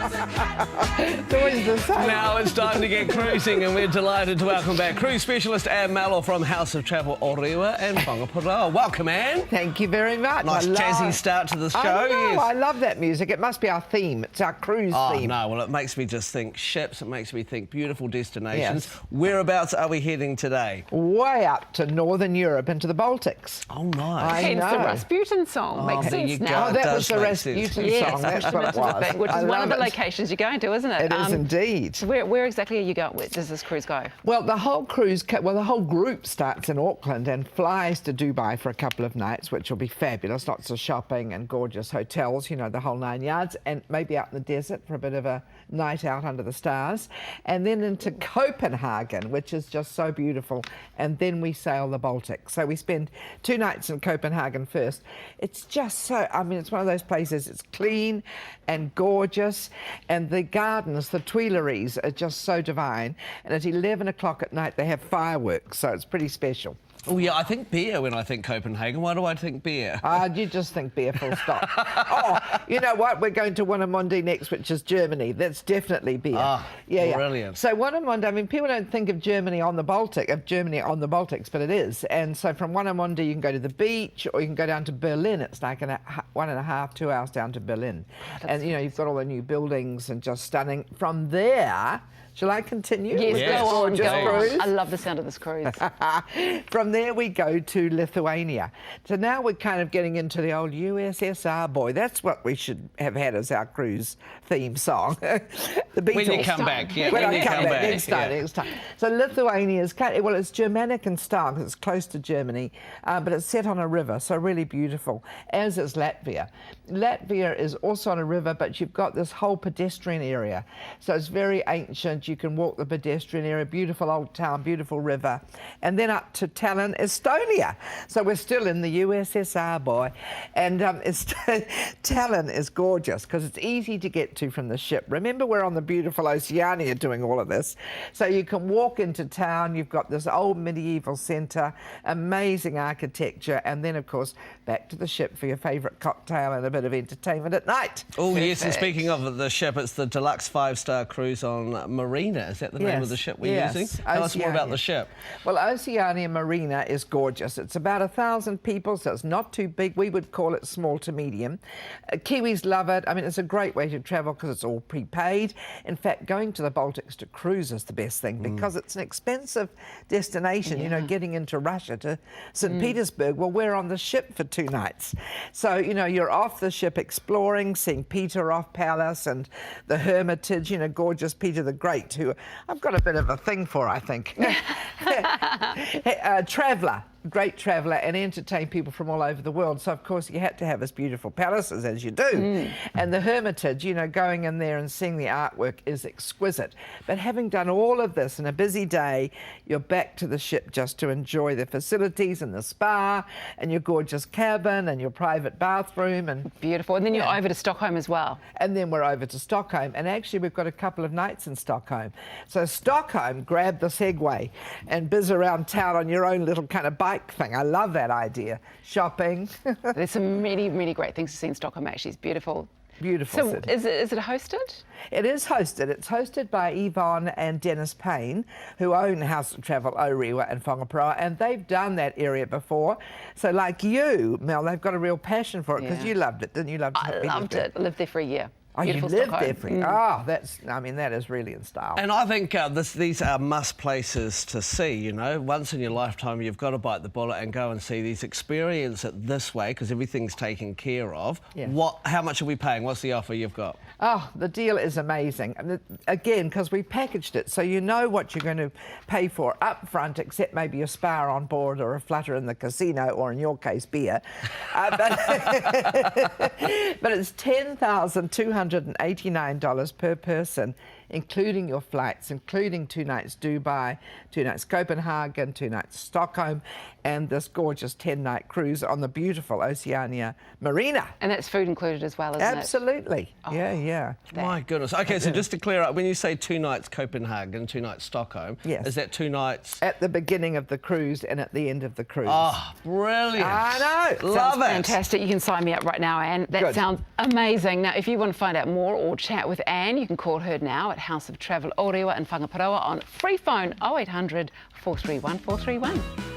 It's always the same. Now it's time to get cruising, and we're delighted to welcome back cruise specialist Anne Mallow from House of Travel Orewa and Whangaparoa. Welcome, Anne. Thank you very much. Nice jazzy start to the show. I know, yes. I love that music. It must be our theme. It's our cruise theme. No, well, it makes me just think ships. It makes me think beautiful destinations. Yes. Whereabouts are we heading today? Way up to Northern Europe into the Baltics. Oh, nice. I Hence the know. Rasputin song. Makes there you sense go. now. Oh, that does was the make Rasputin sense. song. Yes, That's what it was. which I is one of love the it. locations you're going to, isn't it? It is indeed. Where exactly are you going? Where does this cruise go? Well, the whole the whole group starts in Auckland and flies to Dubai for a couple of nights, which will be fabulous. Lots of shopping and gorgeous hotels, you know, the whole 9 yards, and maybe out in the desert for a bit of a night out under the stars. And then into Copenhagen, which is just so beautiful. And then we sail the Baltic. So we spend 2 nights in Copenhagen first. It's just so, I mean, it's one of those places, it's clean and gorgeous. And the gardens, the Tuileries, are just so divine. And at 11 o'clock at night, they have fireworks, so it's pretty special. Oh, yeah, I think beer when I think Copenhagen. Why do I think beer? You just think beer, full stop. Oh, you know what? We're going to Warnemünde next, which is Germany. That's definitely beer. Ah, yeah. brilliant. So Warnemünde, I mean, people don't think of Germany on the Baltics, but it is. And so from Warnemünde, you can go to the beach, or you can go down to Berlin. It's like 1.5, 2 hours down to Berlin. And, you know, you've got all the new buildings and just stunning. From there, shall I continue? Yes, Yes, go on, gorgeous go on. cruise? I love the sound of this cruise. From there we go to Lithuania. So now we're kind of getting into the old USSR, boy. That's what we should have had as our cruise theme song. The Beatles. When you come back, yeah. When When I you come back, next time, yeah. next time. So Lithuania is kind of, well, it's Germanic in style because it's close to Germany, but it's set on a river, so really beautiful, as is Latvia. Latvia is also on a river, but you've got this whole pedestrian area. So it's very ancient. You can walk the pedestrian area, beautiful old town, beautiful river. And then up to Tallinn, Estonia. So we're still in the USSR, boy. And Tallinn is gorgeous because it's easy to get to from the ship. Remember, we're on the beautiful Oceania doing all of this. So you can walk into town. You've got this old medieval centre, amazing architecture. And then, of course, back to the ship for your favourite cocktail and a bit of entertainment at night. Oh, yes, and speaking of the ship, it's the deluxe 5-star cruise on Marina. Is that the name of the ship we're using? Tell us more about the ship. Well, Oceania Marina is gorgeous. It's about 1,000 people, so it's not too big. We would call it small to medium. Kiwis love it. I mean, it's a great way to travel because it's all prepaid. In fact, going to the Baltics to cruise is the best thing because it's an expensive destination. You know, getting into Russia to St. Petersburg. Well, we're on the ship for 2 nights. So, you know, you're off the ship exploring, seeing Peterhof Palace and the Hermitage, you know, gorgeous Peter the Great, who I've got a bit of a thing for, I think. Traveller. Great traveller and entertain people from all over the world. So, of course, you had to have his beautiful palaces, as you do. And the Hermitage, you know, going in there and seeing the artwork is exquisite. But having done all of this in a busy day, you're back to the ship just to enjoy the facilities and the spa and your gorgeous cabin and your private bathroom. And Beautiful. And then you're over to Stockholm as well. And then we're over to Stockholm. And actually, we've got a couple of nights in Stockholm. So Stockholm, grab the Segway and biz around town on your own little kind of bike thing. I love that idea. Shopping. There's some really, really great things to see in Stockholm, actually. It's beautiful. Beautiful So city. is it hosted? It is hosted. It's hosted by Yvonne and Dennis Payne, who own House of Travel Orewa and Whangaparoa, and they've done that area before. So like you, Mel, they've got a real passion for it because you loved it, didn't you? I loved it. I lived there for a year. Oh, you Beautiful lived Stockholm. there for I mean, that is really in style. And I think these are must places to see, you know. Once in your lifetime, you've got to bite the bullet and go and see these. Experience it this way because everything's taken care of. Yeah. How much are we paying? What's the offer you've got? Oh, the deal is amazing. And again, because we packaged it, so you know what you're going to pay for up front, except maybe a spa on board or a flutter in the casino, or in your case, beer. But it's $10,289 per person, including your flights, including 2 nights Dubai, 2 nights Copenhagen, 2 nights Stockholm, and this gorgeous 10-night cruise on the beautiful Oceania Marina. And that's food included as well, isn't it? Absolutely. Oh, yeah. My goodness. Okay, so just to clear up, when you say 2 nights Copenhagen, 2 nights Stockholm, Yes. is that 2 nights? At the beginning of the cruise and at the end of the cruise. Oh, brilliant. I know. Love Sounds it. fantastic. You can sign me up right now, Anne. That Good. sounds amazing. Now, if you want to find out more or chat with Anne, you can call her now at House of Travel Orewa in Whangaparoa on free phone 0800 431 431.